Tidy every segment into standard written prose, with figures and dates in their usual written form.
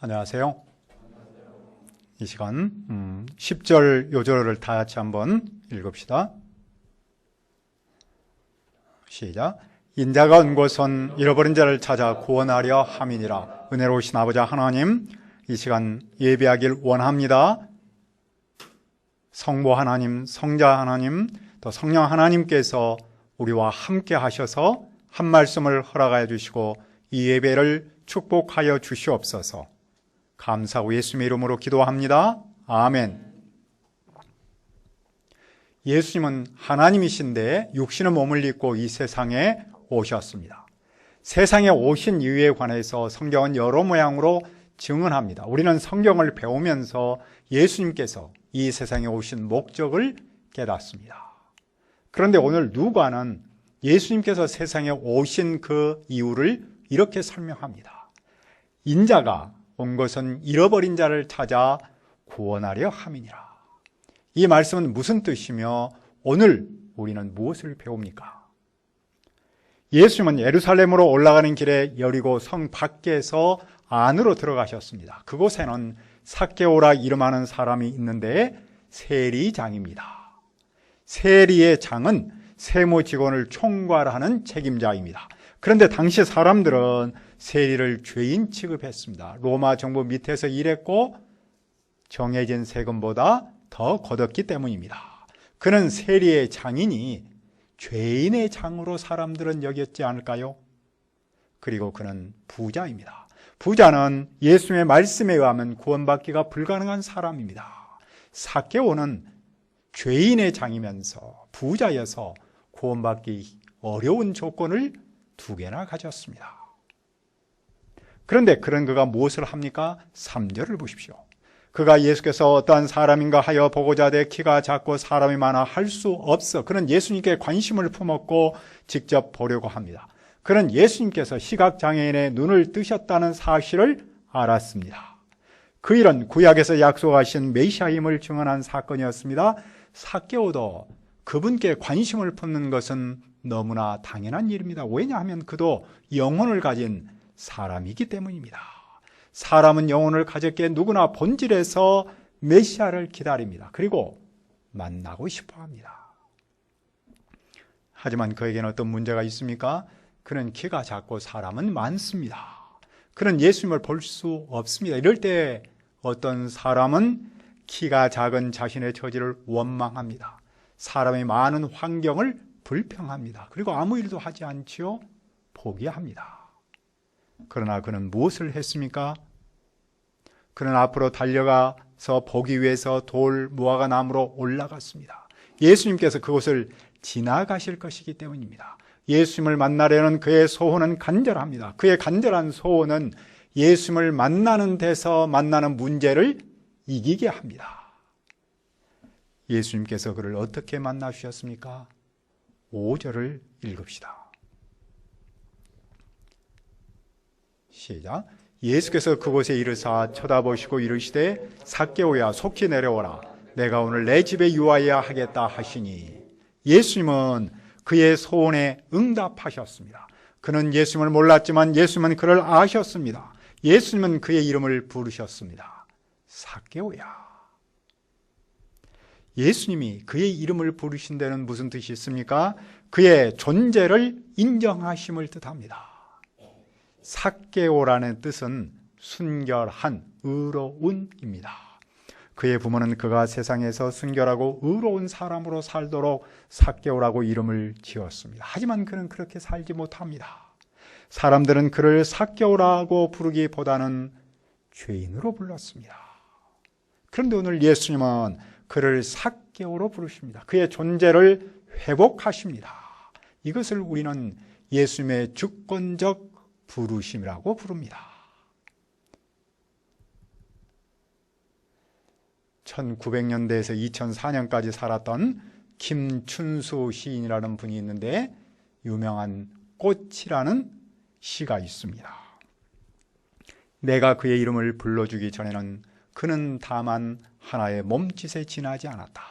안녕하세요. 이 시간 10절 요절을 다 같이 한번 읽읍시다. 시작. 인자가 온 곳은 잃어버린 자를 찾아 구원하려 함이니라. 은혜로우신 아버지 하나님, 이 시간 예배하길 원합니다. 성부 하나님, 성자 하나님, 또 성령 하나님께서 우리와 함께 하셔서 한 말씀을 허락하여 주시고 이 예배를 축복하여 주시옵소서. 감사하고 예수님의 이름으로 기도합니다. 아멘. 예수님은 하나님이신데 육신의 몸을 입고 이 세상에 오셨습니다. 세상에 오신 이유에 관해서 성경은 여러 모양으로 증언합니다. 우리는 성경을 배우면서 예수님께서 이 세상에 오신 목적을 깨닫습니다. 그런데 오늘 누가는 예수님께서 세상에 오신 그 이유를 이렇게 설명합니다. 인자가 온 것은 잃어버린 자를 찾아 구원하려 함이니라. 이 말씀은 무슨 뜻이며 오늘 우리는 무엇을 배웁니까? 예수님은 예루살렘으로 올라가는 길에 여리고 성 밖에서 안으로 들어가셨습니다. 그곳에는 삭개오라 이름하는 사람이 있는데 세리장입니다. 세리의 장은 세무 직원을 총괄하는 책임자입니다. 그런데 당시 사람들은 세리를 죄인 취급했습니다. 로마 정부 밑에서 일했고 정해진 세금보다 더 거뒀기 때문입니다. 그는 세리의 장이니 죄인의 장으로 사람들은 여겼지 않을까요? 그리고 그는 부자입니다. 부자는 예수님의 말씀에 의하면 구원받기가 불가능한 사람입니다. 삭개오는 죄인의 장이면서 부자여서 구원받기 어려운 조건을 두 개나 가졌습니다. 그런데 그런 그가 무엇을 합니까? 3절을 보십시오. 그가 예수께서 어떠한 사람인가 하여 보고자 돼 키가 작고 사람이 많아 할 수 없어. 그는 예수님께 관심을 품었고 직접 보려고 합니다. 그는 예수님께서 시각장애인의 눈을 뜨셨다는 사실을 알았습니다. 그 일은 구약에서 약속하신 메시아임을 증언한 사건이었습니다. 삭개오도 그분께 관심을 품는 것은 너무나 당연한 일입니다. 왜냐하면 그도 영혼을 가진 사람이기 때문입니다. 사람은 영혼을 가졌기에 누구나 본질에서 메시아를 기다립니다. 그리고 만나고 싶어 합니다. 하지만 그에게는 어떤 문제가 있습니까? 그는 키가 작고 사람은 많습니다. 그는 예수님을 볼 수 없습니다. 이럴 때 어떤 사람은 키가 작은 자신의 처지를 원망합니다. 사람이 많은 환경을 불평합니다. 그리고 아무 일도 하지 않지요? 포기합니다. 그러나 그는 무엇을 했습니까? 그는 앞으로 달려가서 보기 위해서 돌 무화과 나무로 올라갔습니다. 예수님께서 그곳을 지나가실 것이기 때문입니다. 예수님을 만나려는 그의 소원은 간절합니다. 그의 간절한 소원은 예수님을 만나는 데서 만나는 문제를 이기게 합니다. 예수님께서 그를 어떻게 만나 주셨습니까? 5절을 읽읍시다. 시작. 예수께서 그곳에 이르사 쳐다보시고 이르시되 삭개오야 속히 내려오라. 내가 오늘 내 집에 유하여야 하겠다 하시니 예수님은 그의 소원에 응답하셨습니다. 그는 예수님을 몰랐지만 예수님은 그를 아셨습니다. 예수님은 그의 이름을 부르셨습니다. 삭개오야. 예수님이 그의 이름을 부르신 데는 무슨 뜻이 있습니까? 그의 존재를 인정하심을 뜻합니다. 삭개오라는 뜻은 순결한, 의로운입니다. 그의 부모는 그가 세상에서 순결하고 의로운 사람으로 살도록 삭개오라고 이름을 지었습니다. 하지만 그는 그렇게 살지 못합니다. 사람들은 그를 삭개오라고 부르기보다는 죄인으로 불렀습니다. 그런데 오늘 예수님은 그를 삭개오로 부르십니다. 그의 존재를 회복하십니다. 이것을 우리는 예수님의 주권적 부르심이라고 부릅니다. 1900년대에서 2004년까지 살았던 김춘수 시인이라는 분이 있는데 유명한 꽃이라는 시가 있습니다. 내가 그의 이름을 불러주기 전에는 그는 다만 하나의 몸짓에 지나지 않았다.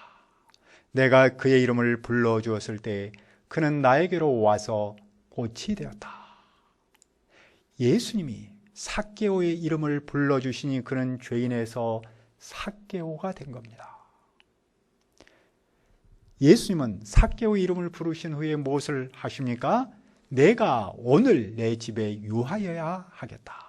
내가 그의 이름을 불러주었을 때 그는 나에게로 와서 꽃이 되었다. 예수님이 삭개오의 이름을 불러주시니 그는 죄인에서 삭개오가 된 겁니다. 예수님은 삭개오의 이름을 부르신 후에 무엇을 하십니까? 내가 오늘 내 집에 유하여야 하겠다.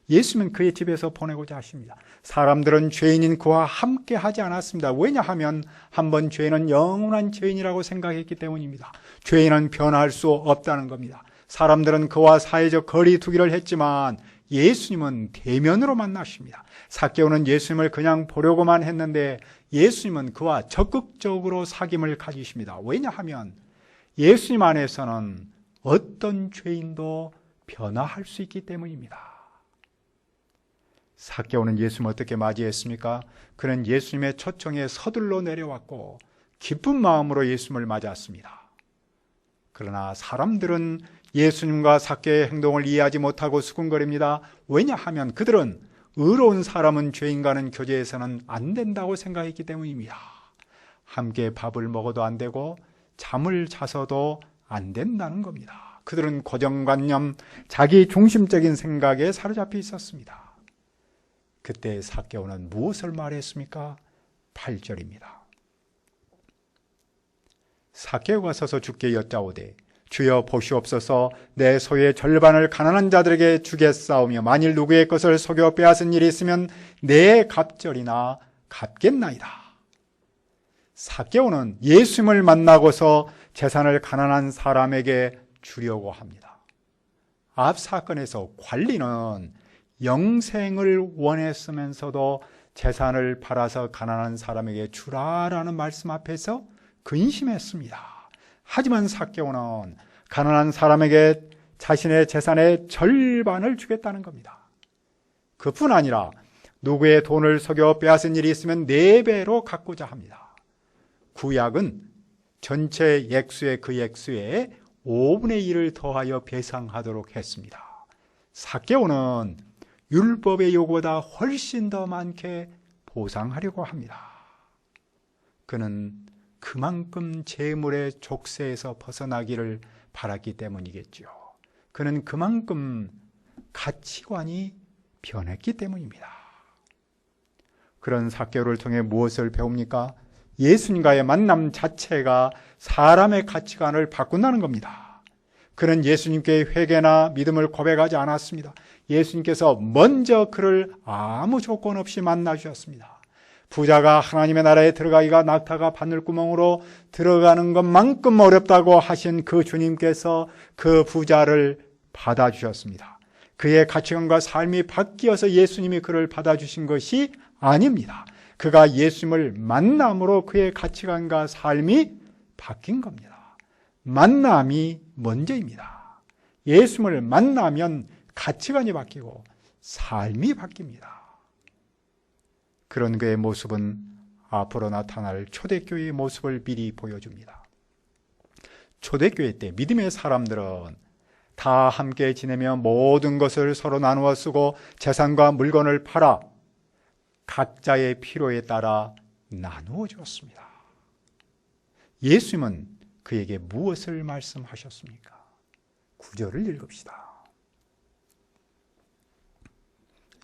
예수님은 그의 집에서 보내고자 하십니다. 사람들은 죄인인 그와 함께 하지 않았습니다. 왜냐하면 한번 죄인은 영원한 죄인이라고 생각했기 때문입니다. 죄인은 변할 수 없다는 겁니다. 사람들은 그와 사회적 거리 두기를 했지만 예수님은 대면으로 만나십니다. 삭개오는 예수님을 그냥 보려고만 했는데 예수님은 그와 적극적으로 사귐을 가지십니다. 왜냐하면 예수님 안에서는 어떤 죄인도 변화할 수 있기 때문입니다. 삭개오는 예수님을 어떻게 맞이했습니까? 그는 예수님의 초청에 서둘러 내려왔고 기쁜 마음으로 예수님을 맞았습니다. 그러나 사람들은 예수님과 삭개오의 행동을 이해하지 못하고 수군거립니다. 왜냐하면 그들은 의로운 사람은 죄인과는 교제해서는 안 된다고 생각했기 때문입니다. 함께 밥을 먹어도 안 되고 잠을 자서도 안 된다는 겁니다. 그들은 고정관념, 자기 중심적인 생각에 사로잡혀 있었습니다. 그때 삭개오는 무엇을 말했습니까? 8절입니다. 삭개오가 서서 주께 여짜오되 주여 보시옵소서 내 소유의 절반을 가난한 자들에게 주겠사오며 만일 누구의 것을 속여 빼앗은 일이 있으면 내 갑절이나 갚겠나이다. 삭개오는 예수님을 만나고서 재산을 가난한 사람에게 주려고 합니다. 앞 사건에서 관리는 영생을 원했으면서도 재산을 팔아서 가난한 사람에게 주라라는 말씀 앞에서 근심했습니다. 하지만 삭개오는 가난한 사람에게 자신의 재산의 절반을 주겠다는 겁니다. 그뿐 아니라 누구의 돈을 속여 빼앗은 일이 있으면 4배로 갚고자 합니다. 구약은 전체 액수의 그 액수에 5분의 1을 더하여 배상하도록 했습니다. 삭개오는 율법의 요구보다 훨씬 더 많게 보상하려고 합니다. 그는 그만큼 재물의 족쇄에서 벗어나기를 바랐기 때문이겠죠. 그는 그만큼 가치관이 변했기 때문입니다. 그런 삭개오를 통해 무엇을 배웁니까? 예수님과의 만남 자체가 사람의 가치관을 바꾼다는 겁니다. 그는 예수님께 회개나 믿음을 고백하지 않았습니다. 예수님께서 먼저 그를 아무 조건 없이 만나 주셨습니다. 부자가 하나님의 나라에 들어가기가 낙타가 바늘구멍으로 들어가는 것만큼 어렵다고 하신 그 주님께서 그 부자를 받아주셨습니다. 그의 가치관과 삶이 바뀌어서 예수님이 그를 받아주신 것이 아닙니다. 그가 예수님을 만남으로 그의 가치관과 삶이 바뀐 겁니다. 만남이 먼저입니다. 예수님을 만나면 가치관이 바뀌고 삶이 바뀝니다. 그런 그의 모습은 앞으로 나타날 초대교회의 모습을 미리 보여줍니다. 초대교회 때 믿음의 사람들은 다 함께 지내며 모든 것을 서로 나누어 쓰고 재산과 물건을 팔아 각자의 필요에 따라 나누어 주었습니다. 예수님은 그에게 무엇을 말씀하셨습니까? 9절을 읽읍시다.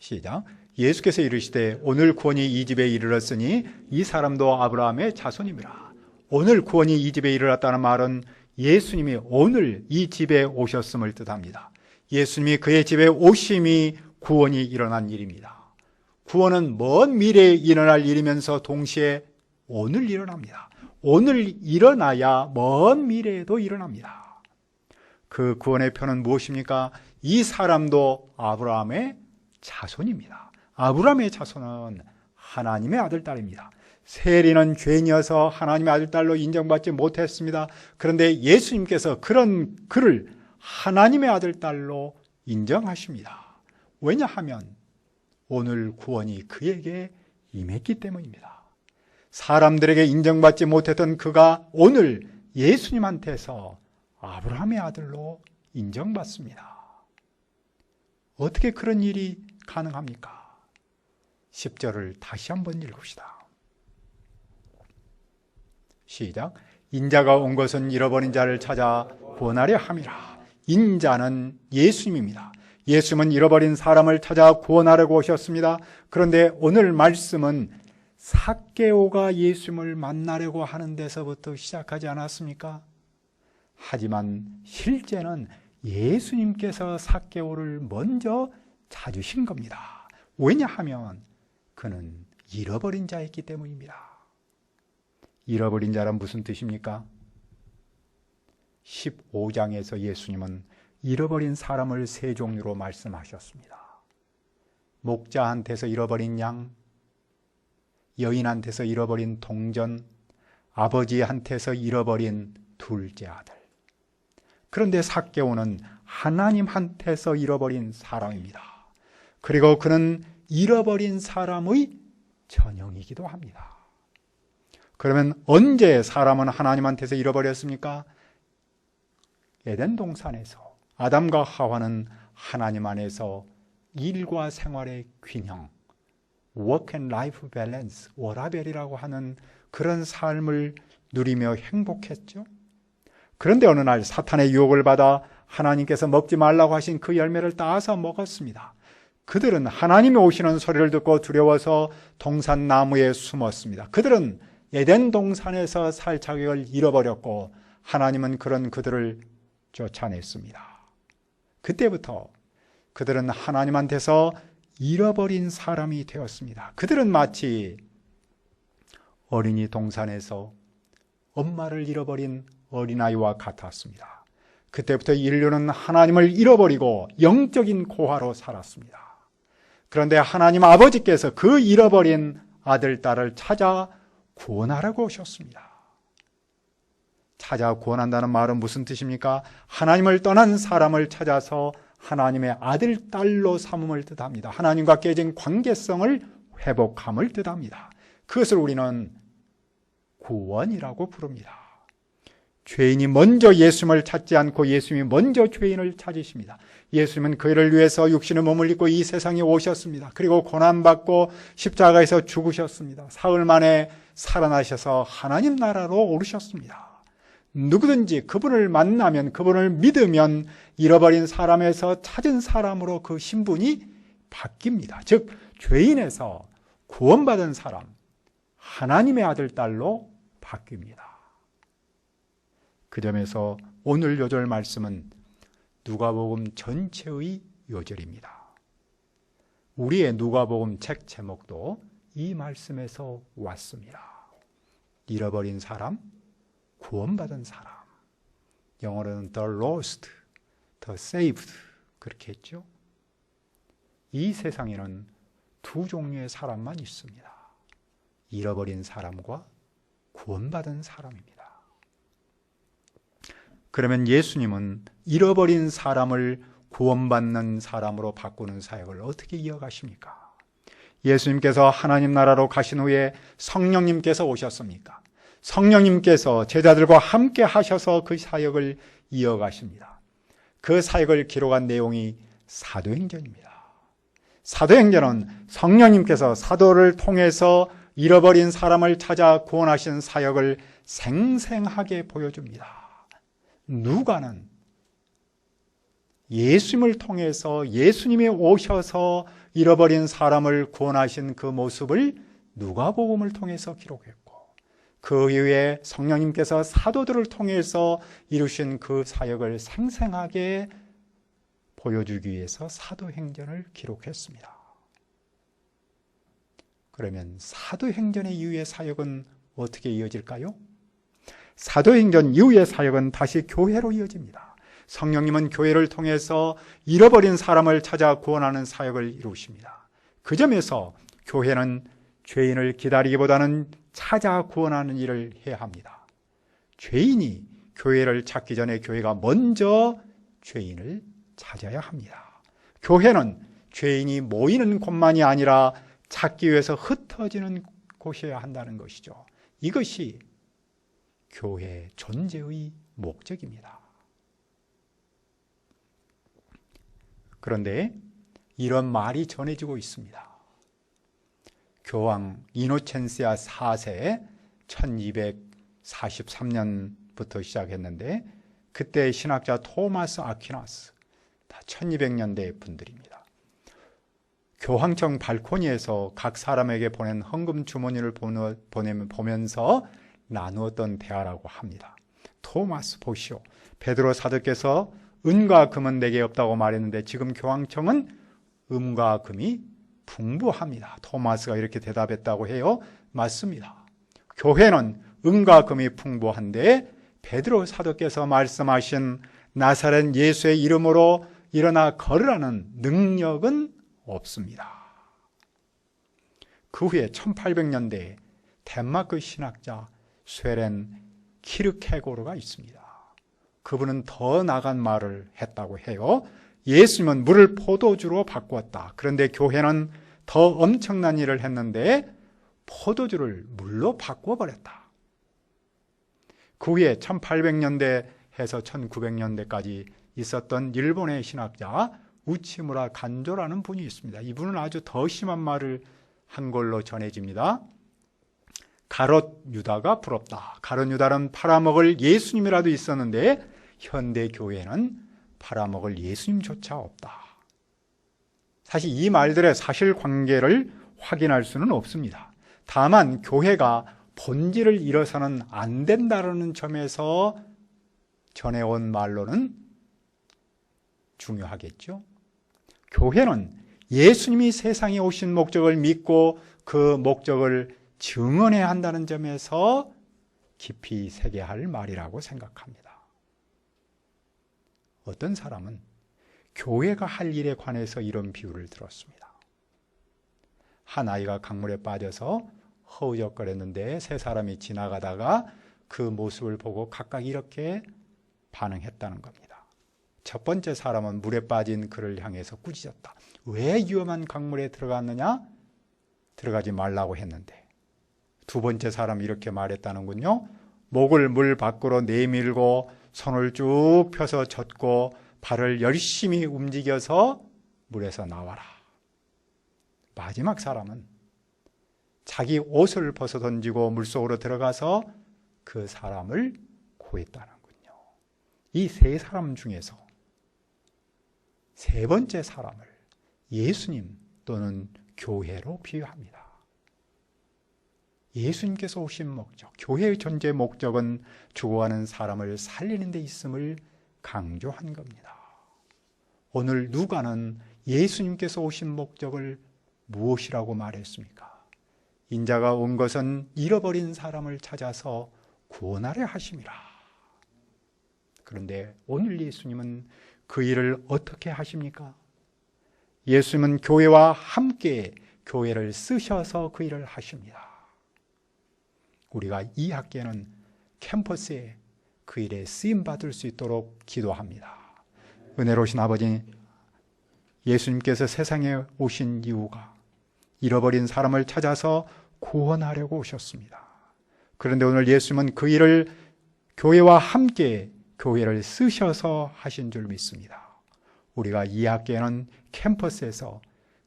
시작. 예수께서 이르시되 오늘 구원이 이 집에 이르렀으니 이 사람도 아브라함의 자손이니라. 오늘 구원이 이 집에 이르렀다는 말은 예수님이 오늘 이 집에 오셨음을 뜻합니다. 예수님이 그의 집에 오심이 구원이 일어난 일입니다. 구원은 먼 미래에 일어날 일이면서 동시에 오늘 일어납니다. 오늘 일어나야 먼 미래에도 일어납니다. 그 구원의 표는 무엇입니까? 이 사람도 아브라함의 자손입니다. 아브라함의 자손은 하나님의 아들, 딸입니다. 세리는 죄인이어서 하나님의 아들, 딸로 인정받지 못했습니다. 그런데 예수님께서 그런 그를 하나님의 아들, 딸로 인정하십니다. 왜냐하면 오늘 구원이 그에게 임했기 때문입니다. 사람들에게 인정받지 못했던 그가 오늘 예수님한테서 아브라함의 아들로 인정받습니다. 어떻게 그런 일이 가능합니까? 10절을 다시 한번 읽읍시다. 시작. 인자가 온 것은 잃어버린 자를 찾아 구원하려 함이라. 인자는 예수님입니다. 예수님은 잃어버린 사람을 찾아 구원하려고 오셨습니다. 그런데 오늘 말씀은 삭개오가 예수님을 만나려고 하는 데서부터 시작하지 않았습니까? 하지만 실제는 예수님께서 삭개오를 먼저 찾으신 겁니다. 왜냐하면 그는 잃어버린 자였기 때문입니다. 잃어버린 자란 무슨 뜻입니까? 15장에서 예수님은 잃어버린 사람을 세 종류로 말씀하셨습니다. 목자한테서 잃어버린 양, 여인한테서 잃어버린 동전, 아버지한테서 잃어버린 둘째 아들. 그런데 삭개오는 하나님한테서 잃어버린 사람입니다. 그리고 그는 잃어버린 사람의 전형이기도 합니다. 그러면 언제 사람은 하나님한테서 잃어버렸습니까? 에덴 동산에서 아담과 하와는 하나님 안에서 일과 생활의 균형, work and life balance, 워라밸이라고 하는 그런 삶을 누리며 행복했죠. 그런데 어느 날 사탄의 유혹을 받아 하나님께서 먹지 말라고 하신 그 열매를 따서 먹었습니다. 그들은 하나님이 오시는 소리를 듣고 두려워서 동산 나무에 숨었습니다. 그들은 에덴 동산에서 살 자격을 잃어버렸고 하나님은 그런 그들을 쫓아냈습니다. 그때부터 그들은 하나님한테서 잃어버린 사람이 되었습니다. 그들은 마치 어린이 동산에서 엄마를 잃어버린 어린아이와 같았습니다. 그때부터 인류는 하나님을 잃어버리고 영적인 고아로 살았습니다. 그런데 하나님 아버지께서 그 잃어버린 아들, 딸을 찾아 구원하라고 오셨습니다. 찾아 구원한다는 말은 무슨 뜻입니까? 하나님을 떠난 사람을 찾아서 하나님의 아들, 딸로 삼음을 뜻합니다. 하나님과 깨진 관계성을 회복함을 뜻합니다. 그것을 우리는 구원이라고 부릅니다. 죄인이 먼저 예수님을 찾지 않고 예수님이 먼저 죄인을 찾으십니다. 예수님은 그를 위해서 육신의 몸을 입고 이 세상에 오셨습니다. 그리고 고난받고 십자가에서 죽으셨습니다. 사흘 만에 살아나셔서 하나님 나라로 오르셨습니다. 누구든지 그분을 만나면, 그분을 믿으면 잃어버린 사람에서 찾은 사람으로 그 신분이 바뀝니다. 즉 죄인에서 구원받은 사람, 하나님의 아들, 딸로 바뀝니다. 그 점에서 오늘 요절 말씀은 누가복음 전체의 요절입니다. 우리의 누가복음 책 제목도 이 말씀에서 왔습니다. 잃어버린 사람, 구원받은 사람. 영어로는 the lost, the saved 그렇게 했죠. 이 세상에는 두 종류의 사람만 있습니다. 잃어버린 사람과 구원받은 사람입니다. 그러면 예수님은 잃어버린 사람을 구원받는 사람으로 바꾸는 사역을 어떻게 이어가십니까? 예수님께서 하나님 나라로 가신 후에 성령님께서 오셨습니까? 성령님께서 제자들과 함께 하셔서 그 사역을 이어가십니다. 그 사역을 기록한 내용이 사도행전입니다. 사도행전은 성령님께서 사도를 통해서 잃어버린 사람을 찾아 구원하신 사역을 생생하게 보여줍니다. 누가는 예수님을 통해서 예수님이 오셔서 잃어버린 사람을 구원하신 그 모습을 누가복음을 통해서 기록했고, 그 이후에 성령님께서 사도들을 통해서 이루신 그 사역을 생생하게 보여주기 위해서 사도행전을 기록했습니다. 그러면 사도행전의 이후의 사역은 어떻게 이어질까요? 사도행전 이후의 사역은 다시 교회로 이어집니다. 성령님은 교회를 통해서 잃어버린 사람을 찾아 구원하는 사역을 이루십니다. 그 점에서 교회는 죄인을 기다리기보다는 찾아 구원하는 일을 해야 합니다. 죄인이 교회를 찾기 전에 교회가 먼저 죄인을 찾아야 합니다. 교회는 죄인이 모이는 곳만이 아니라 찾기 위해서 흩어지는 곳이어야 한다는 것이죠. 이것이 교회 존재의 목적입니다. 그런데 이런 말이 전해지고 있습니다. 교황 이노첸시아 4세 1243년부터 시작했는데, 그때 신학자 토마스 아퀴나스, 다 1200년대 분들입니다. 교황청 발코니에서 각 사람에게 보낸 헌금 주머니를 보면서 나누었던 대화라고 합니다. 토마스 보시오. 베드로 사도께서 은과 금은 내게 없다고 말했는데 지금 교황청은 은과 금이 풍부합니다. 토마스가 이렇게 대답했다고 해요. 맞습니다. 교회는 은과 금이 풍부한데 베드로 사도께서 말씀하신 나사렛 예수의 이름으로 일어나 걸으라는 능력은 없습니다. 그 후에 1800년대에 덴마크 신학자 쇠렌 키르케고르가 있습니다. 그분은 더 나간 말을 했다고 해요. 예수님은 물을 포도주로 바꾸었다. 그런데 교회는 더 엄청난 일을 했는데 포도주를 물로 바꿔버렸다. 그 후에 1800년대에서 1900년대까지 있었던 일본의 신학자 우치무라 간조라는 분이 있습니다. 이분은 아주 더 심한 말을 한 걸로 전해집니다. 가롯 유다가 부럽다. 가롯 유다는 팔아먹을 예수님이라도 있었는데 현대 교회는 팔아먹을 예수님조차 없다. 사실 이 말들의 사실관계를 확인할 수는 없습니다. 다만 교회가 본질을 잃어서는 안 된다는 점에서 전해온 말로는 중요하겠죠. 교회는 예수님이 세상에 오신 목적을 믿고 그 목적을 증언해야 한다는 점에서 깊이 새겨야 할 말이라고 생각합니다. 어떤 사람은 교회가 할 일에 관해서 이런 비유를 들었습니다. 한 아이가 강물에 빠져서 허우적거렸는데 세 사람이 지나가다가 그 모습을 보고 각각 이렇게 반응했다는 겁니다. 첫 번째 사람은 물에 빠진 그를 향해서 꾸짖었다. 왜 위험한 강물에 들어갔느냐? 들어가지 말라고 했는데. 두 번째 사람이 이렇게 말했다는군요. 목을 물 밖으로 내밀고 손을 쭉 펴서 젓고 발을 열심히 움직여서 물에서 나와라. 마지막 사람은 자기 옷을 벗어 던지고 물속으로 들어가서 그 사람을 구했다는군요. 이 세 사람 중에서 세 번째 사람을 예수님 또는 교회로 비유합니다. 예수님께서 오신 목적, 교회의 존재 목적은 죽어가는 사람을 살리는 데 있음을 강조한 겁니다. 오늘 누가는 예수님께서 오신 목적을 무엇이라고 말했습니까? 인자가 온 것은 잃어버린 사람을 찾아서 구원하려 하심이라. 그런데 오늘 예수님은 그 일을 어떻게 하십니까? 예수님은 교회와 함께 교회를 쓰셔서 그 일을 하십니다. 우리가 이 학교는 캠퍼스에 그 일에 쓰임받을 수 있도록 기도합니다. 은혜로우신 아버지, 예수님께서 세상에 오신 이유가 잃어버린 사람을 찾아서 구원하려고 오셨습니다. 그런데 오늘 예수님은 그 일을 교회와 함께 교회를 쓰셔서 하신 줄 믿습니다. 우리가 이 학교에는 캠퍼스에서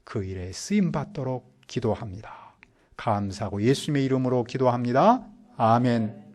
그 일에 쓰임받도록 기도합니다. 감사하고 예수님의 이름으로 기도합니다. 아멘.